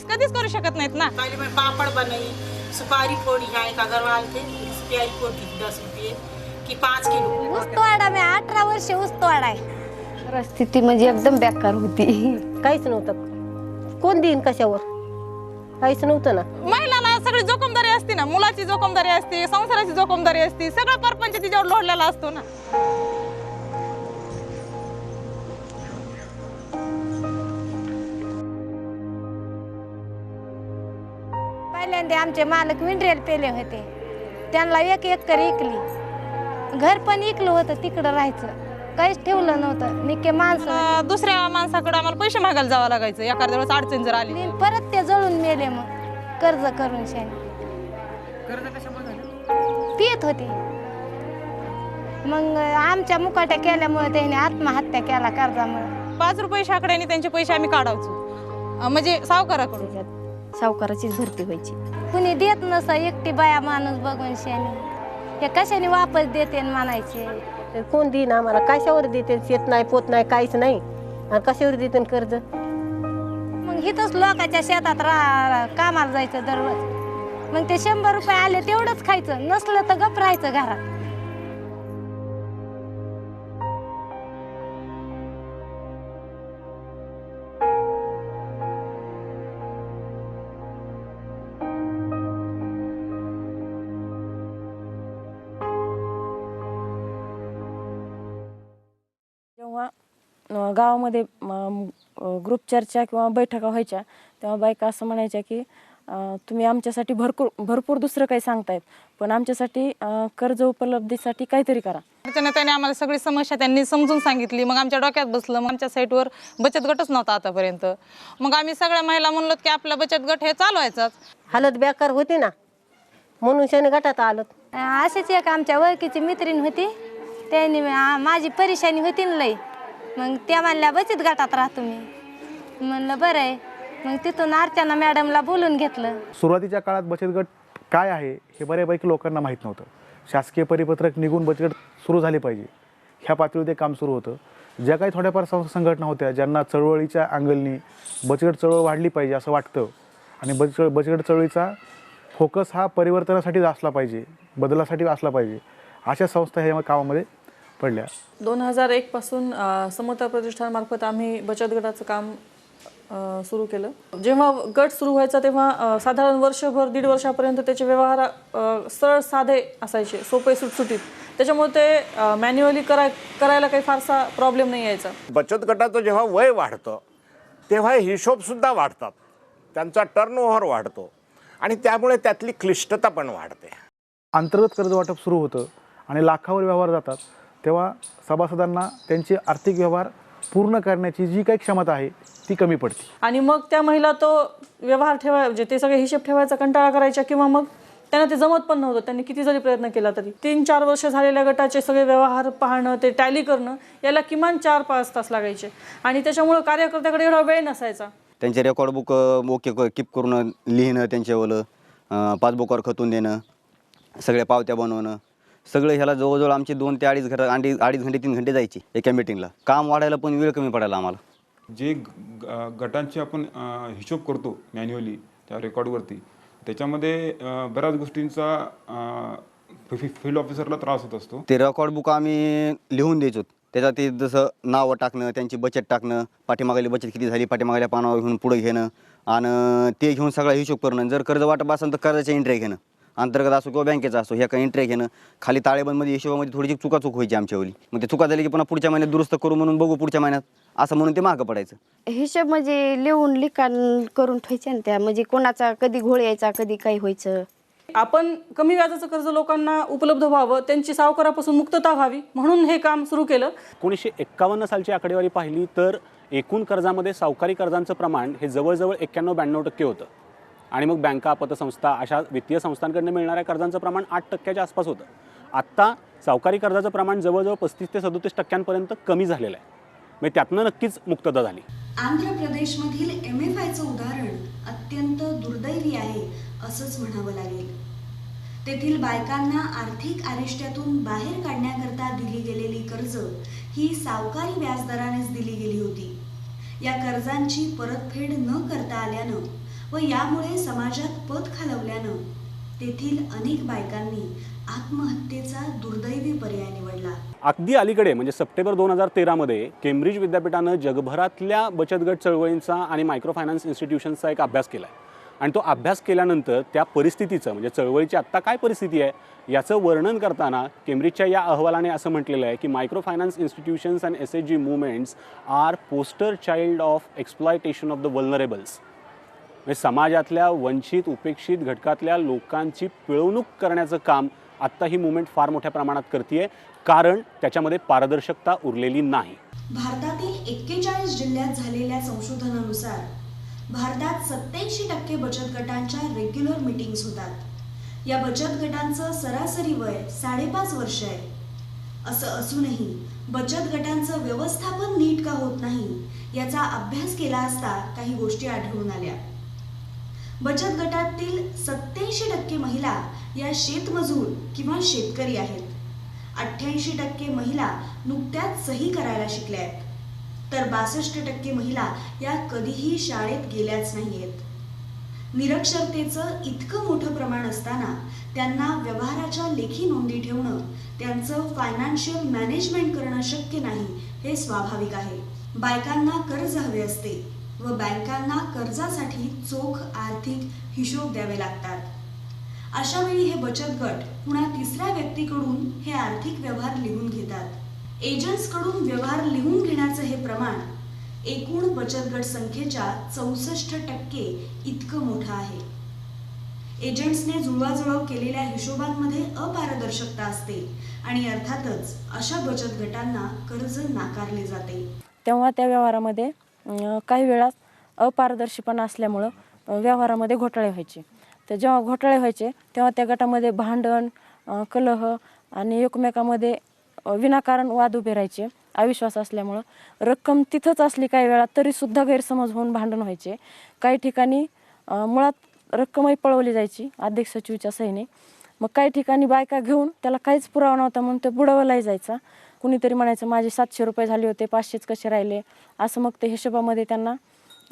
काहीच कधीच करू शकत नाहीत ना। पहले मैं पापड़ बनाई, सुपारी फोड़ी है, एक अग्रवाल थे, सुपारी फोड़ी 10 रुपये की 5 किलो। ऊसतोडा मी 18 वर्ष ऊसतोडा आहे। परिस्थिती म्हणजे एकदम बेकार होती, काहीच नव्हतं। कोण देईन कशावर, काहीच नव्हतं ना। महिलांना सगळी जोखमदारी असते ना, मुलाची जोखमदारी असते, संसाराची जोखमदारी असते, सगळं परपंच तिच्यावर लोडलेला असतो ना। पहिल्यांदा आमचे मालक विंड्रेल पेले होते, त्यांना एक एकर इकली, घर पण इकलं होतं, तिकडं राहायचं काहीच ठेवलं नव्हतं। निके माणसं दुसऱ्या माणसाकडे आम्हाला पैसे मागायला जावं लागायचं एखाद्या वेळेस अडचण जर आली। परत ते जळून मेले, मग कर्ज करून शाने पियत होती। मग आमच्या मुकाट्या केल्यामुळे त्याने आत्महत्या केला कर्जामुळे। 5 रुपये शाकड्याने त्यांचे पैसे आम्ही काढायचो, म्हणजे सावकाराकडून। सावकाराचीच भरती व्हायची, कुणी देत नसा, एकटी बाया माणूस बघून शाने हे कशाने वापस देते म्हणायचे। कोण देईन आम्हाला, कशावर देते, शेत नाही पोत नाही काहीच नाही, आणि कशावर देते कर्ज। मग हिथंच लोकांच्या शेतात कामाला जायचं दररोज, मग ते 100 रुपये आले तेवढंच खायचं, नसलं तर गप राहायचं घरात। जेव्हा गावामध्ये ग्रुप चर्चा किंवा बैठका व्हायच्या तेव्हा बायका असं म्हणायच्या की तुम्ही आमच्यासाठी भरपूर दुसरं काही सांगतायत, पण आमच्यासाठी कर्ज उपलब्धीसाठी काहीतरी करा। त्याने आम्हाला सगळी समस्या त्यांनी समजून सांगितली, मग आमच्या डोक्यात बसलं। मग आमच्या साईटवर बचत गटच नव्हता आतापर्यंत, मग आम्ही सगळ्या महिला म्हणलो की आपला बचत गट हे चालवायचाच। हालत बेकार होती ना, म्हणून शाने गटात आलो। अशीच एक आमच्या ओळखीची मैत्रीण होती, त्यांनी माझी परेशानी होती ना लई, मग त्या म्हणल्या बचत गटात राहतो मी, म्हणलं बरं आहे। मग तिथून अर्चना मॅडमला बोलून घेतलं। सुरुवातीच्या काळात बचत गट काय आहे हे बऱ्यापैकी लोकांना माहीत नव्हतं। शासकीय परिपत्रक निघून बचत गट सुरू झाले पाहिजे ह्या पातळीवर ते काम सुरू होतं। ज्या काही थोड्याफार संघटना होत्या ज्यांना चळवळीच्या अंगलनी बचत गट चळवळ वाढली पाहिजे असं वाटतं, आणि बचत गट चळवळीचा फोकस हा परिवर्तनासाठी असला पाहिजे, बदलासाठी असला पाहिजे, अशा संस्था ह्या कामामध्ये पडल्या। 2001 पासून समता प्रतिष्ठानमार्फत आम्ही बचत गटाचं काम सुरू केलं। जेव्हा गट सुरू व्हायचा तेव्हा साधारण वर्षभर 1.5 वर्षापर्यंत त्याचे व्यवहार सरळ साधे असायचे, सोपे सुटसुटीत, त्याच्यामुळे ते मॅन्युअली करायला काही फारसा प्रॉब्लेम नाही यायचा। बचत गटाचं जेव्हा वय वाढतं तेव्हा हिशोबसुद्धा वाढतात, त्यांचा टर्नओव्हर वाढतो, आणि त्यामुळे त्यातली क्लिष्टता पण वाढते। अंतर्गत कर्ज वाटप सुरू होतं आणि लाखावर व्यवहार जातात, तेव्हा सभासदांना त्यांचे आर्थिक व्यवहार पूर्ण करण्याची जी काही क्षमता आहे ती कमी पडते, आणि मग त्या महिला तो व्यवहार म्हणजे ते सगळे हिशेब ठेवायचा कंटाळा करायच्या, किंवा मग त्यांना ते जमत पण नव्हतं। त्यांनी किती जरी प्रयत्न केला तरी 3-4 वर्ष झालेल्या गटाचे सगळे व्यवहार पाहणं, ते टॅली करणं, याला किमान 4-5 तास लागायचे, आणि त्याच्यामुळे कार्यकर्त्याकडे एवढा वेळ नसायचा। त्यांचे रेकॉर्ड बुक ओके कीप करून लिहिणं, त्यांच्यावर पासबुकवर खतून देणं, सगळ्या पावत्या बनवणं, सगळं ह्याला जवळजवळ आमचे 2 ते 2.5 घंटे 3 घंटे जायचे एका मीटिंगला। काम वाढायला पण वेळ कमी पडायला आम्हाला। जे गटांचे आपण हिशोब करतो मॅन्युअली त्या रेकॉर्डवरती, त्याच्यामध्ये बऱ्याच गोष्टींचा फील्ड ऑफिसरला त्रास होत असतो। ते रेकॉर्ड बुक आम्ही लिहून द्यायचो, त्याच्यात ते जसं नावं टाकणं, त्यांची बचत टाकणं, पाठीमागाली बचत किती झाली पाठीमागाल्या पानावर घेऊन पुढे घेणं, आणि ते घेऊन सगळा हिशोब करणं। जर कर्ज वाटप असेल तर कर्जाच्या एंट्री घेणं, अंतर्गत असो किंवा बँकेचा असो, ह्या काही एंट्री घेणं, खाली ताळेबंदमध्ये हिशोबामध्ये थोडीशी चुकाचूक व्हायची आमच्यावली, मग ते चुका झाली की पुन्हा पुढच्या महिन्यात दुरुस्त करू म्हणून बघू पुढच्या महिन्यात, असं म्हणून ते मागं पडायचं। हिशोब म्हणजे लिहून लिखाण करून ठेवायचे ना, त्या म्हणजे कोणाचा कधी घोळ यायचा, कधी काही व्हायचं। आपण कमी व्याजाचं कर्ज लोकांना उपलब्ध व्हावं, त्यांची सावकारापासून मुक्तता व्हावी म्हणून हे काम सुरू केलं। 1951 सालची आकडेवारी पाहिली तर एकूण कर्जामध्ये सावकारी कर्जांचं प्रमाण हे जवळजवळ 91-92% होतं, आणि मग बँका, पतसंस्था अशा वित्तीय संस्थांकडून मिळणाऱ्या कर्जांचं प्रमाण 8%च्या आसपास होतं। आत्ता सावकारी कर्जाचं प्रमाण जवळजवळ 35 ते 37% कमी झालेलं आहे, म्हणजे त्यातनं नक्कीच मुक्तता झाली। आंध्र प्रदेशमधील MFIचं उदाहरण अत्यंत दुर्दैवी आहे असंच म्हणावं लागेल। तेथील बायकांना आर्थिक आरिष्ट्यातून बाहेर काढण्याकरता दिली गेलेली कर्ज ही सावकारी व्याजदरानेच दिली गेली होती। या कर्जांची परतफेड न करता आल्यानं व यामुळे समाजात पत खालवल्यानं तेथील अनेक बायकांनी आत्महत्येचा दुर्दैवी पर्याय निवडला. अगदी अलीकडे म्हणजे सप्टेंबर 2013मध्ये केम्ब्रिज विद्यापीठानं जगभरातल्या बचत गट चळवळींचा आणि मायक्रो फायनान्स इन्स्टिट्यूशन्सचा एक अभ्यास केला आहे. आणि तो अभ्यास केल्यानंतर त्या परिस्थितीचं म्हणजे चळवळीची आत्ता काय परिस्थिती आहे याचं वर्णन करताना केम्ब्रिजच्या या अहवालाने असं म्हटलेलं आहे की micro finance institutions and SHG movements are poster child of exploitation of the vulnerables. म्हणजे समाजातल्या वंचित उपेक्षित घटकातल्या लोकांची पिळवणूक करण्याचं काम आत्ता ही मुवमेंट फार मोठ्या प्रमाणात करते, कारण त्याच्यामध्ये पारदर्शकता उरलेली नाही. भारतातील 41 जिल्ह्यात झालेल्या संशोधनानुसार भारतात 87% बचत गटांच्या रेग्युलर मीटिंग्स होतात. या बचत गटांचं सरासरी वय 5.5 वर्ष आहे. असं असूनही बचत गटांचं व्यवस्थापन नीट का होत नाही याचा अभ्यास केला असता काही गोष्टी आढळून आल्या. बचत गटातील 87% महिला या शेतमजूर किंवा शेतकरी आहेत. 88% महिला नुकत्याच सही करायला शिकल्या आहेत, तर 62% महिला या कधीही शाळेत गेल्याच नाहीयेत. निरक्षरतेचं इतकं मोठं प्रमाण असताना त्यांना व्यवहाराच्या लेखी नोंदी ठेवणं, त्यांचं फायनान्शियल मॅनेजमेंट करणं शक्य नाही हे स्वाभाविक आहे. बायकांना कर्ज हवे असते व बँकांना कर्जासाठी चोख आर्थिक हिशोब द्यावे लागतात. अशा वेळी हे बचत गट पुन्हा तिसऱ्या व्यक्तीकडून हे आर्थिक व्यवहार लिहून घेतात. एजंट्सकडून व्यवहार लिहून घेण्याचं हे प्रमाण एकूण बचत गट संख्येच्या 64% इतकं मोठं आहे. एजंट्सने जुळवाजुळव केलेल्या हिशोबांमध्ये अपारदर्शकता असते आणि अर्थातच अशा बचत गटांना कर्ज नाकारले जाते. तेव्हा त्या व्यवहारामध्ये काही वेळा अपारदर्शीपणा असल्यामुळं व्यवहारामध्ये घोटाळे व्हायचे. तर जेव्हा घोटाळे व्हायचे तेव्हा त्या गटामध्ये भांडण, कलह आणि एकमेकामध्ये विनाकारण वाद उभे राहायचे. अविश्वास असल्यामुळं रक्कम तिथंच असली काही वेळा तरीसुद्धा गैरसमज होऊन भांडण व्हायचे. काही ठिकाणी मुळात रक्कमही पळवली जायची अध्यक्ष सचिवच्या सहीने. मग काही ठिकाणी बायका घेऊन त्याला काहीच पुरावा नव्हता म्हणून ते बुडवलाही जायचा. कुणीतरी म्हणायचं माझे 700 रुपये झाले होते, 500च कसे राहिले, असं मग ते हिशोबामध्ये त्यांना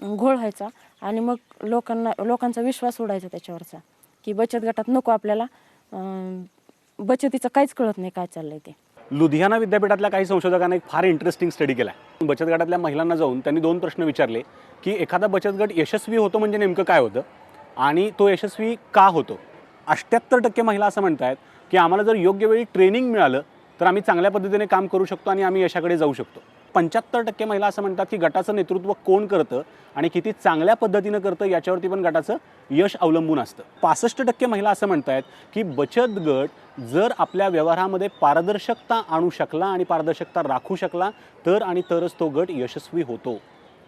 घोळ व्हायचा आणि मग लोकांचा विश्वास उडायचा त्याच्यावरचा की बचत गटात नको आपल्याला, बचतीचं काहीच कळत नाही काय चाललंय ते. लुधियाना विद्यापीठातल्या काही संशोधकांनी एक फार इंटरेस्टिंग स्टडी केला आहे. बचत गटातल्या महिलांना जाऊन त्यांनी 2 प्रश्न विचारले की एखादा बचत गट यशस्वी होतो म्हणजे नेमकं काय होतं आणि तो यशस्वी का होतो. 78% महिला असं म्हणतात की आम्हाला जर योग्य वेळी ट्रेनिंग मिळालं तर आम्ही चांगल्या पद्धतीने काम करू शकतो आणि आम्ही यशाकडे जाऊ शकतो. 75% महिला असं म्हणतात की गटाचं नेतृत्व कोण करतं आणि किती चांगल्या पद्धतीनं करतं याच्यावरती पण गटाचं यश अवलंबून असतं. 65% महिला असं म्हणतात की बचत गट जर आपल्या व्यवहारामध्ये पारदर्शकता आणू शकला आणि पारदर्शकता राखू शकला तर आणि तरच तो गट यशस्वी होतो.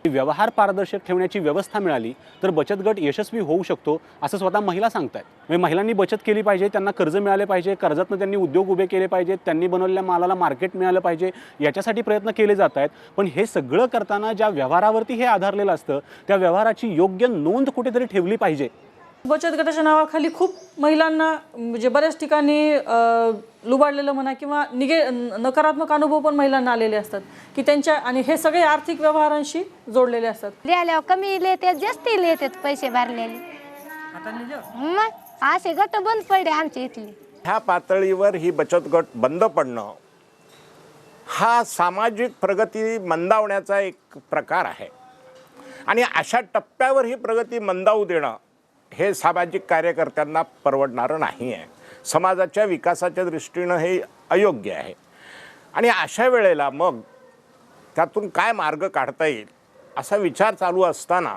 व्यवहार पारदर्शक ठेवण्याची व्यवस्था मिळाली तर बचत गट यशस्वी होऊ शकतो असं स्वतः महिला सांगतात. म्हणजे महिलांनी बचत केली पाहिजे, त्यांना कर्ज मिळाले पाहिजे, कर्जातनं त्यांनी उद्योग उभे केले पाहिजेत, त्यांनी बनवलेल्या मालाला मार्केट मिळालं पाहिजे, याच्यासाठी प्रयत्न केले जात आहेत. पण हे सगळं करताना ज्या व्यवहारावरती हे आधारलेलं असतं त्या व्यवहाराची योग्य नोंद कुठेतरी ठेवली पाहिजे. बचत गटाच्या नावाखाली खूप महिलांना म्हणजे बऱ्याच ठिकाणी लुबाडलेलं म्हणा किंवा नकारात्मक अनुभव पण महिलांना आलेले असतात की त्यांच्या, आणि हे सगळे आर्थिक व्यवहारांशी जोडलेले असतात. लिहिल्यावर कमी लिहितात, जास्त लिहितात पैसे भरलेले. मग असे गट बंद पडले आमच्या इथले. ह्या पातळीवर ही बचत गट बंद पडणं हा सामाजिक प्रगती मंदावण्याचा एक प्रकार आहे आणि अशा टप्प्यावर ही प्रगती मंदावू देणं हे सामाजिक कार्यकर्त्यांना परवडणारं नाही आहे. समाजाच्या विकासाच्या दृष्टीनं हे अयोग्य आहे आणि अशा वेळेला मग त्यातून काय मार्ग काढता येईल असा विचार चालू असताना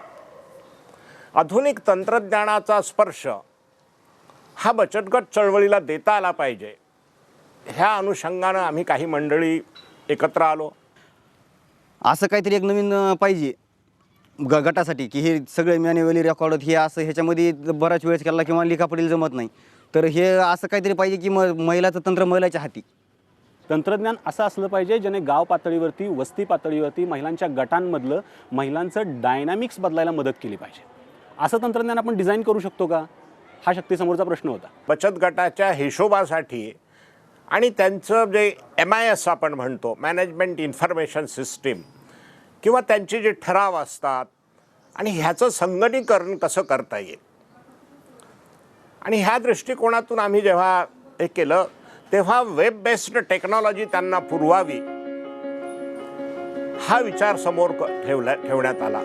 आधुनिक तंत्रज्ञानाचा स्पर्श हा बचत गट चळवळीला देता आला पाहिजे. ह्या अनुषंगानं आम्ही काही मंडळी एकत्र आलो. असं काहीतरी एक नवीन पाहिजे गटासाठी की हे सगळे मॅन्युअली रेकॉर्ड हे असं ह्याच्यामध्ये बराच वेळेस केला किंवा लिखापडील जमत नाही तर हे असं काहीतरी पाहिजे की महिलाचं तंत्र महिलाच्या हाती. तंत्रज्ञान असं असलं पाहिजे ज्याने गाव पातळीवरती, वस्ती पातळीवरती महिलांच्या गटांमधलं महिलांचं डायनॅमिक्स बदलायला मदत केली पाहिजे. असं तंत्रज्ञान आपण डिझाईन करू शकतो का, हा शक्तीसमोरचा प्रश्न होता. बचत गटाच्या हिशोबासाठी आणि त्यांचं जे MIS आपण म्हणतो, मॅनेजमेंट इन्फॉर्मेशन सिस्टीम, किंवा त्यांचे जे ठराव असतात आणि ह्याचं संगणकीकरण कसं करता येईल. आणि ह्या दृष्टिकोनातून आम्ही जेव्हा हे केलं तेव्हा वेब बेस्ड टेक्नॉलॉजी त्यांना पुरवावी हा विचार समोर ठेवण्यात आला.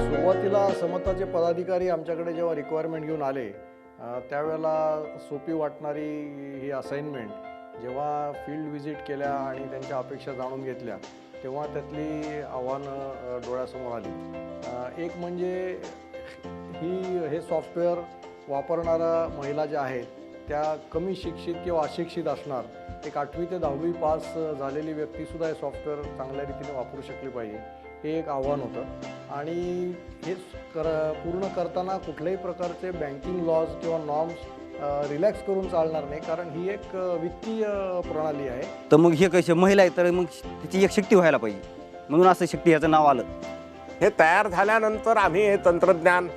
सुरुवातीला समताचे पदाधिकारी आमच्याकडे जेव्हा रिक्वायरमेंट घेऊन आले त्यावेळेला सोपी वाटणारी ही असाइनमेंट जेव्हा फील्ड व्हिजिट केल्या आणि त्यांच्या अपेक्षा जाणून घेतल्या तेव्हा त्यातली आव्हानं डोळ्यासमोर आली. एक म्हणजे हे सॉफ्टवेअर वापरणाऱ्या महिला ज्या आहेत त्या कमी शिक्षित किंवा अशिक्षित असणार. एक 8वी ते 10वी पास झालेली व्यक्तीसुद्धा हे सॉफ्टवेअर चांगल्या रीतीने वापरू शकली पाहिजे, हे एक आव्हान होतं. आणि हे पूर्ण करताना कुठल्याही प्रकारचे बँकिंग लॉज किंवा नॉर्म्स रिलॅक्स करून चालणार नाही, कारण ही एक वित्तीय प्रणाली आहे. तर मग हे कसे महिला आहे तर मग त्याची एक शक्ती व्हायला पाहिजे, म्हणून असं शक्ती ह्याचं नाव आलं. हे तयार झाल्यानंतर आम्ही हे तंत्रज्ञान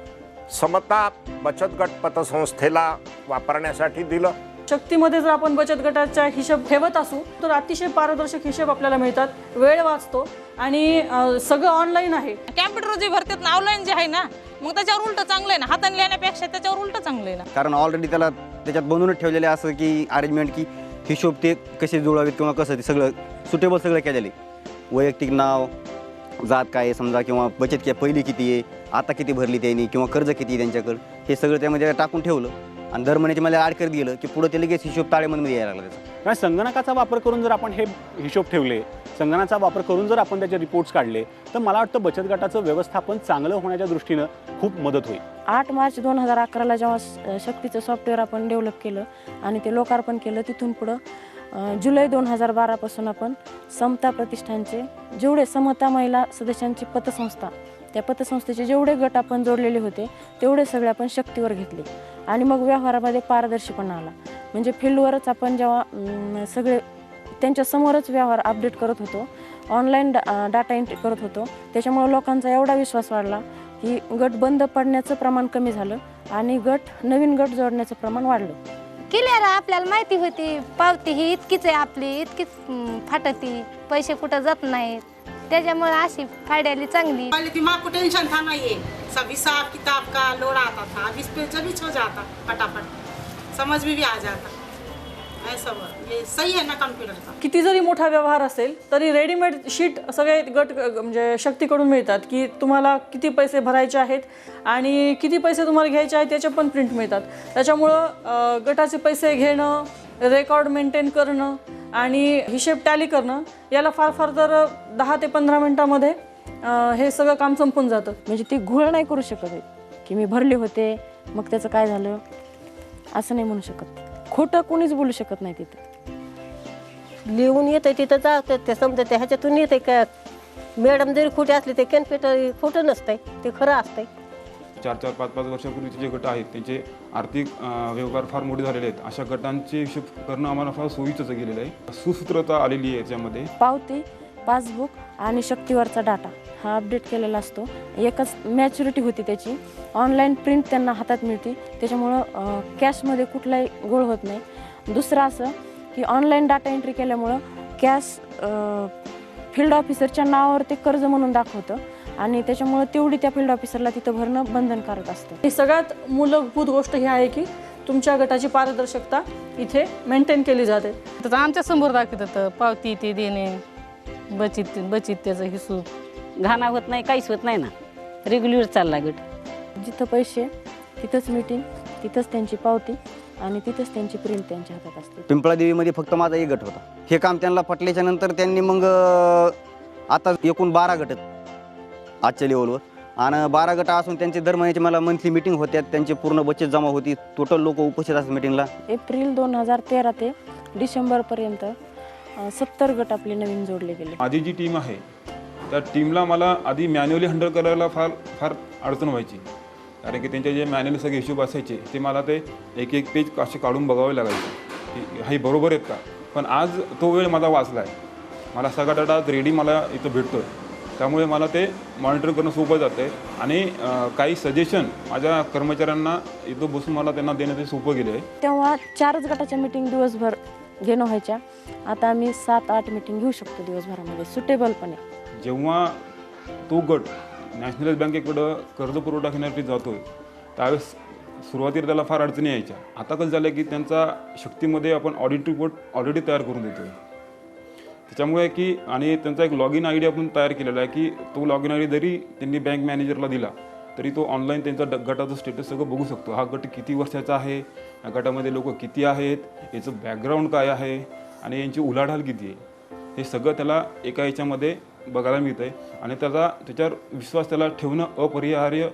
समता बचत गट पतसंस्थेला वापरण्यासाठी दिलं. शक्तीमध्ये जर आपण बचत गटाचा हिशोब ठेवत असू तर अतिशय पारदर्शक हिशोब आपल्याला मिळतात, वेळ वाचतो आणि सगळं ऑनलाईन आहे. कॅम्प्युटर जे भरतात ना ऑनलाईन जे आहे ना, मग त्याच्यावर उलट चांगलं आहे ना, हाताने लिहिण्यापेक्षा त्याच्यावर उलट चांगलं आहे ना. कारण ऑलरेडी त्याला त्याच्यात बनवूनच ठेवलेले असं की अरेंजमेंट की हिशोब ते कसे जुळावेत किंवा कसं ते सगळं सुटेबल सगळं केलेले. वैयक्तिक नाव, जात काय समजा किंवा बचत काय पहिली किती आहे, आता किती भरली त्यांनी किंवा कर्ज किती आहे त्यांच्याकडं, हे सगळं त्यामध्ये टाकून ठेवलं आणि दर महिन्याची मला ॲड करत गेलं की पुढे ते लगेच हिशोब ताळेबंदमध्ये यायला लागला त्याचा. कारण संगणकाचा वापर करून जर आपण हे हिशोब ठेवले, संगणकाचा वापर करून जर आपण त्याचे रिपोर्ट्स काढले तर मला वाटतं बचत गटाचं व्यवस्थापन चांगलं होण्याच्या दृष्टीनं खूप मदत होईल. 8 मार्च 2011ला जेव्हा शक्तीचं सॉफ्टवेअर आपण डेव्हलप केलं आणि ते लोकार्पण केलं, तिथून पुढं जुलै 2012पासून आपण समता प्रतिष्ठानचे जेवढे समता महिला सदस्यांची पतसंस्था, त्या पतसंस्थेचे जेवढे गट आपण जोडलेले होते तेवढे सगळे आपण शक्तीवर घेतले. आणि मग व्यवहारामध्ये पारदर्शीपणा आला. म्हणजे फील्डवरच आपण जेव्हा सगळे त्यांच्यासमोरच व्यवहार अपडेट करत होतो, ऑनलाईन डाटा एंट्री करत होतो, त्याच्यामुळे लोकांचा एवढा विश्वास वाढला की गट बंद पडण्याचं प्रमाण कमी झालं आणि नवीन गट जोडण्याचं प्रमाण वाढलं. क्लिअर आपल्याला माहिती होती पावती ही इतकीच आहे, आपली इतकीच फाटती, पैसे कुठं जात नाहीत, त्याच्यामुळे अशी फायद्याली चांगली. पहले दिमाग को टेंशन था ना, ये सब हिसाब किताब का लोड आता था, अब इस पे जब हो जाता फटाफट, समझ में भी आ जाता. ऐसा ये सही है ना कम्प्युटर का. किती जरी मोठा व्यवहार असेल तरी रेडीमेड शीट सगळे गट म्हणजे शक्तीकडून मिळतात की तुम्हाला किती पैसे भरायचे आहेत आणि किती पैसे तुम्हाला घ्यायचे आहेत त्याचे पण प्रिंट मिळतात. त्याच्यामुळं गटाचे पैसे घेणं, रेकॉर्ड मेंटेन करणं आणि हिशेब टॅली करणं याला फार तर 10 ते 15 मिनिटामध्ये हे सगळं काम संपून जातं. म्हणजे ती घोळ नाही करू शकत आहे की मी भरले होते मग त्याचं काय झालं असं नाही म्हणू शकत. खोटं कोणीच बोलू शकत नाही तिथं. लिहून येतं तिथं जातं ते समजा ते ह्याच्यातून येते का. मॅडम जरी खोटे असले ते कॅम्प्युटर खोटं नसतंय, ते खरं असतंय. 4-4, 5-5 वर्षापूर्वीचे जे गट आहेत त्यांचे आर्थिक व्यवहार फार मोठे झालेले आहेत. अशा गटांचे हिशोब करणं आम्हाला फार सोयीचं गेलेलं आहे. सुसूत्रता आलेली आहे याच्यामध्ये. पावती, पासबुक आणि शक्तीवरचा डाटा हा अपडेट केलेला असतो. एकच मॅच्युरिटी होती त्याची, ऑनलाईन प्रिंट त्यांना हातात मिळते, त्याच्यामुळं कॅशमध्ये कुठलाही गोळ होत नाही. दुसरं असं की ऑनलाईन डाटा एंट्री केल्यामुळं कॅश फील्ड ऑफिसरच्या नावावर ते कर्ज म्हणून दाखवतं आणि त्याच्यामुळं तेवढी त्या फील्ड ऑफिसरला तिथं भरणं बंधनकारक असतं. ही सगळ्यात मूलभूत गोष्ट ही आहे की तुमच्या गटाची पारदर्शकता इथे मेंटेन केली जाते. तर आमच्या समोर दाखवतात पावती ते देणे, बचत त्याचा हिशोब घाणा होत नाही, काहीच होत नाही ना, रेग्युलर चालला गट. जिथं पैसे तिथंच मीटिंग, तिथंच त्यांची पावती आणि तिथंच त्यांची प्रिंट त्यांच्या हातात असते. पिंपळादेवीमध्ये फक्त माझा एक गट होता. हे काम त्यांना पटल्याच्या नंतर त्यांनी मग आता एकूण 12 गट आहेत आजच्या लेवलवर, आणि 12 गट असून त्यांचे दर महिन्याची मला मंथली मिटिंग होत्या, त्यांची पूर्ण बचत जमा होती, टोटल लोक उपस्थित असतात मिटिंगला. एप्रिल 2013 ते डिसेंबरपर्यंत 70 गट आपले नवीन जोडले गेले. आधी जी टीम आहे त्या टीमला मला आधी मॅन्युअली हँडल करायला फार अडचण व्हायची, कारण की त्यांचे जे मॅन्युअली सगळे हिशोब असायचे ते मला ते एक एक पेज असे काढून बघावे लागायचे की हे बरोबर आहेत का. पण आज तो वेळ माझा वाचला आहे, मला सगळा डाटा रेडी मला इथं भेटतो आहे, त्यामुळे मला ते मॉनिटर करणं सोपं जातं आहे. आणि काही सजेशन माझ्या कर्मचाऱ्यांना इथं बसून मला त्यांना देणं ते सोपं गेलं आहे. तेव्हा 4च गटाच्या मीटिंग दिवसभर घेणं व्हायच्या, आता आम्ही 7-8 मीटिंग घेऊ शकतो दिवसभरामध्ये सुटेबलपणे. जेव्हा तो गट नॅशनलाइज बँकेकडं कर्ज पुरवठा घेण्यासाठी जातो आहे त्यावेळेस सुरुवातीला त्याला फार अडचणी यायच्या. आता कसं झालं की त्यांचा शक्तीमध्ये आपण ऑडिट रिपोर्ट ऑलरेडी तयार करून देतो आहे, त्याच्यामुळे की आणि त्यांचा एक लॉग इन ID आपण तयार केलेला आहे की तो लॉग इन ID जरी त्यांनी बँक मॅनेजरला दिला तरी तो ऑनलाईन त्यांचा गटाचं स्टेटस सगळं बघू शकतो. हा गट किती वर्षाचा आहे, या गटामध्ये लोक किती आहेत, याचं बॅकग्राऊंड काय आहे आणि यांची उलाढाल किती आहे, हे सगळं त्याला एका याच्यामध्ये बघायला मिळतं आहे. आणि त्याच्यावर विश्वास त्याला ठेवणं अपरिहार्य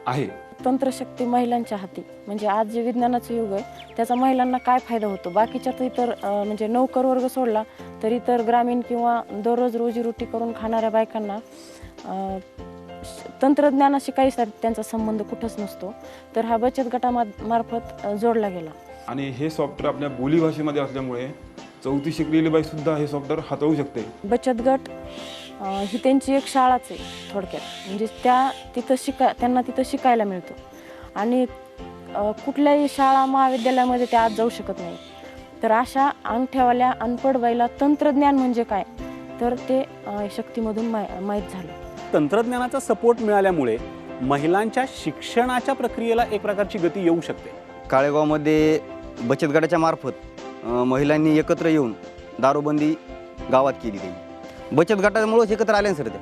आहे. तंत्रशक्ती महिलांच्या हाती, म्हणजे आज जे विज्ञानाचं युग आहे त्याचा महिलांना काय फायदा होतो. बाकीच्या तर इतर म्हणजे नोकर वर्ग सोडला तर इतर ग्रामीण किंवा दररोज रोजीरोटी करून खाणाऱ्या बायकांना तंत्रज्ञानाशी काहीच त्यांचा संबंध कुठंच नसतो, तर हा बचत गटामार्फत जोडला गेला. आणि हे सॉफ्टवेअर आपल्या बोलीभाषेमध्ये असल्यामुळे 4थी शिकलेली बाईसुद्धा हे सॉफ्टवेअर हाताळू शकते. बचत गट ही त्यांची एक शाळाच आहे थोडक्यात, म्हणजे त्यांना तिथं शिकायला मिळतं. आणि कुठल्याही शाळा महाविद्यालयामध्ये ते आज जाऊ शकत नाही, तर अशा अंगठ्यावाल्या अनपढ बाईला तंत्रज्ञान म्हणजे काय तर ते शक्तीमधून माहीत झालं. तंत्रज्ञानाचा सपोर्ट मिळाल्यामुळे महिलांच्या शिक्षणाच्या प्रक्रियेला एक प्रकारची गती येऊ शकते. काळेगावमध्ये बचत गटाच्या मार्फत महिलांनी एकत्र येऊन दारूबंदी गावात केली गेली. बचत गटामुळेच एकत्र आल्या सर, त्या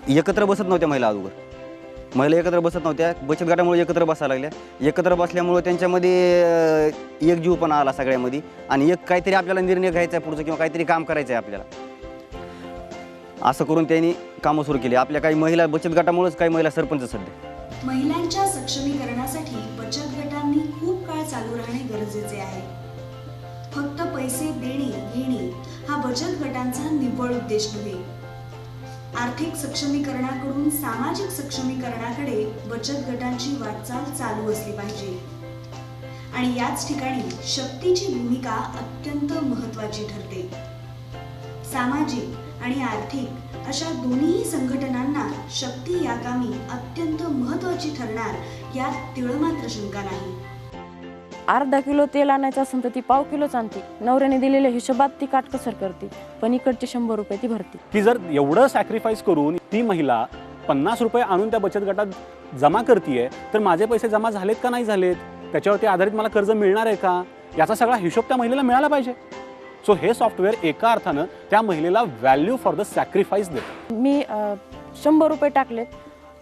एकत्र बसत नव्हत्या महिला अगोदर, महिला एकत्र बसत नव्हत्या, बचत गटामुळे एकत्र बसायला लागल्या. एकत्र बसल्यामुळे त्यांच्यामध्ये एकजीवपणा आला सगळ्यामध्ये, आणि एक काहीतरी आपल्याला निर्णय घ्यायचा आहे पुढचं किंवा काहीतरी काम करायचं आहे आपल्याला, असं करून त्यांनी कामं सुरू केली. आपल्या काही महिला बचत गटामुळेच काही महिला सरपंच सध्या. महिलांच्या सक्षमीकरणासाठी बचत गटांनी खूप काळ चालू राहणे गरजेचे आहे. फक्त पैसे देणे घेणे हा बचत गटांचा निव्वळ उद्देश नव्हे. आर्थिक सक्षमीकरणाकडून सामाजिक सक्षमीकरणाकडे बचत गटांची वाटचाल चालू असली पाहिजे. आणि याच ठिकाणी शक्तीची भूमिका अत्यंत महत्त्वाची ठरते. सामाजिक आणि आर्थिक अशा दोन्ही संघटनांना शक्ती या कामी अत्यंत महत्त्वाची ठरणार यात तिळमात्र शंका नाही. अर्धा किलो तेल आणायचं असेल तर ती पाव किलोच आणते. नवऱ्याने दिलेल्या हिशोबात ती काटकसर करते, पण इकडचे 100 रुपये ती भरते. की जर एवढं सॅक्रिफाईस करून ती महिला 50 रुपये आणून त्या बचत गटात जमा करते, तर माझे पैसे जमा झालेत का नाही झालेत, त्याच्यावरती आधारित मला कर्ज मिळणार आहे का, याचा सगळा हिशोब त्या महिलेला मिळाला पाहिजे. सो हे सॉफ्टवेअर एका अर्थानं त्या महिलेला व्हॅल्यू फॉर द सॅक्रिफाईस देतं. मी 100 रुपये टाकलेत,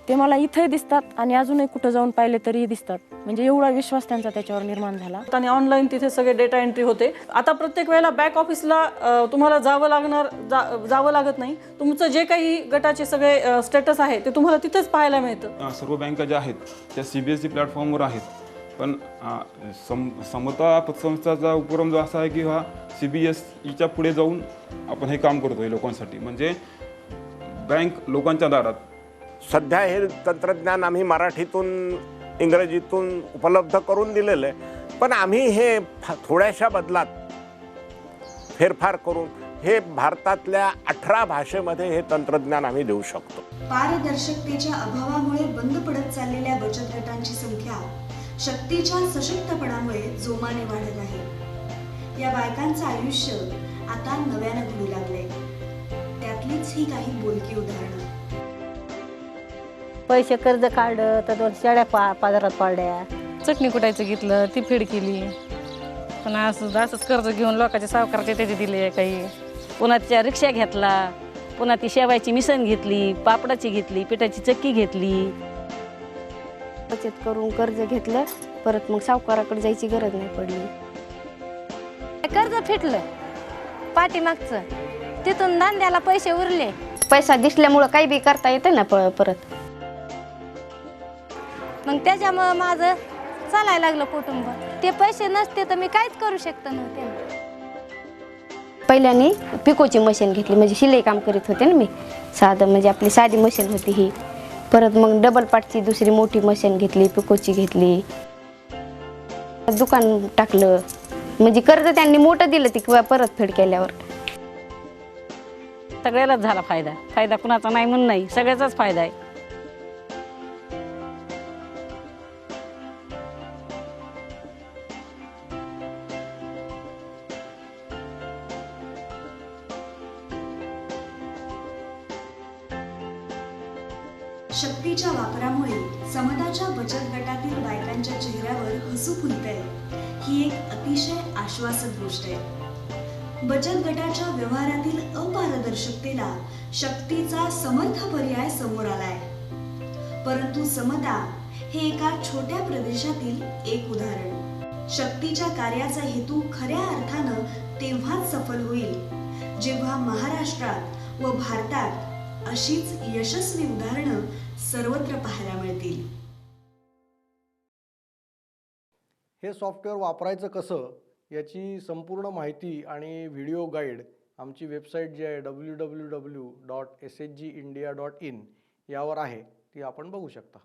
ते मला इथंही दिसतात आणि अजूनही कुठं जाऊन पाहिले तरीही दिसतात. म्हणजे एवढा विश्वास त्यांचा त्याच्यावर निर्माण झाला. आणि ऑनलाईन तिथे सगळे डेटा एंट्री होते. आता प्रत्येक वेळेला बॅक ऑफिसला तुम्हाला जावं लागत नाही. तुमचं जे काही गटाचे सगळे स्टेटस आहे ते तुम्हाला तिथेच पाहायला मिळतं. सर्व बँका ज्या आहेत त्या CBSE प्लॅटफॉर्मवर आहेत, पण समता पतसंस्थाचा उपक्रम जो असा आहे की हा CBSEच्या पुढे जाऊन आपण हे काम करतोय लोकांसाठी, म्हणजे बँक लोकांच्या दारात. सध्या हे तंत्रज्ञान आम्ही मराठीतून इंग्रजीतून उपलब्ध करून दिलेलं आहे, पण आम्ही हे थोड्याशा बदलात फेरफार करून हे भारतातल्या 18 भाषेमध्ये हे तंत्रज्ञान आम्ही देऊ शकतो. पारदर्शकतेच्या अभावामुळे बंद पडत चाललेल्या बचत गटांची संख्या शक्तीच्या सशक्तपणामुळे जोमाने वाढत आहे. या बायकांचं आयुष्य आता नव्यानं घडू लागले. त्यातलीच ही काही बोलकी उदाहरणं. पैसे कर्ज काढलं तर 2 शेळ्या बाजारात पाडल्या. चटणी कुटायचं घेतलं ती फेड केली, पण असंच कर्ज घेऊन लोकांच्या सावकाराचे त्याचे दिले काही. पुन्हा तिच्या रिक्षा घेतला, पुन्हा ती शेवायची मिसण घेतली, पापडाची घेतली, पिठाची चक्की घेतली. बचत करून कर्ज घेतलं, परत मग सावकाराकडे जायची गरज नाही पडली. कर्ज फिटलं पाठीमागचं, तिथून धंद्याला पैसे उरले. पैसा दिसल्यामुळं काही बी करता येतं ना परत. मग त्याच्यामुळं माझं चालायला लागलं कुटुंब. ते पैसे नसते तर मी काहीच करू शकत नव्हते. पहिल्याने पिकोची मशीन घेतली, म्हणजे शिलाई काम करीत होते ना मी. साधं म्हणजे आपली साधी मशीन होती ही. परत मग डबल पाटची दुसरी मोठी मशीन घेतली, पिकोची घेतली. दुकान टाकलं, म्हणजे कर्ज त्यांनी मोठं दिलं ती परतफेड केल्यावर. सगळ्यालाच झाला फायदा. फायदा कुणाचा नाही म्हणून नाही, सगळ्याचाच फायदा आहे. शक्तीच्या वापरामुळे समताच्या बचत गटातील बायकांच्या चेहऱ्यावर हसू फुलतंय. ही एक अतिशय आश्वासक गोष्ट आहे. बचत गटाच्या व्यवहारातील अपारदर्शकतेला शक्तीचा समर्थ पर्याय समोर आलाय. परंतु समता हे एका छोट्या प्रदेशातील एक उदाहरण. शक्तीच्या कार्याचा हेतू खऱ्या अर्थानं तेव्हाच सफल होईल जेव्हा महाराष्ट्रात व भारतात अशीच यशस्वी उदाहरणं सर्वत्र पाहायला मिळतील. हे सॉफ्टवेअर वापरायचं कसं याची संपूर्ण माहिती आणि व्हिडिओ गाईड आमची वेबसाईट जी आहे www.shgindia.in यावर आहे, ती आपण बघू शकता.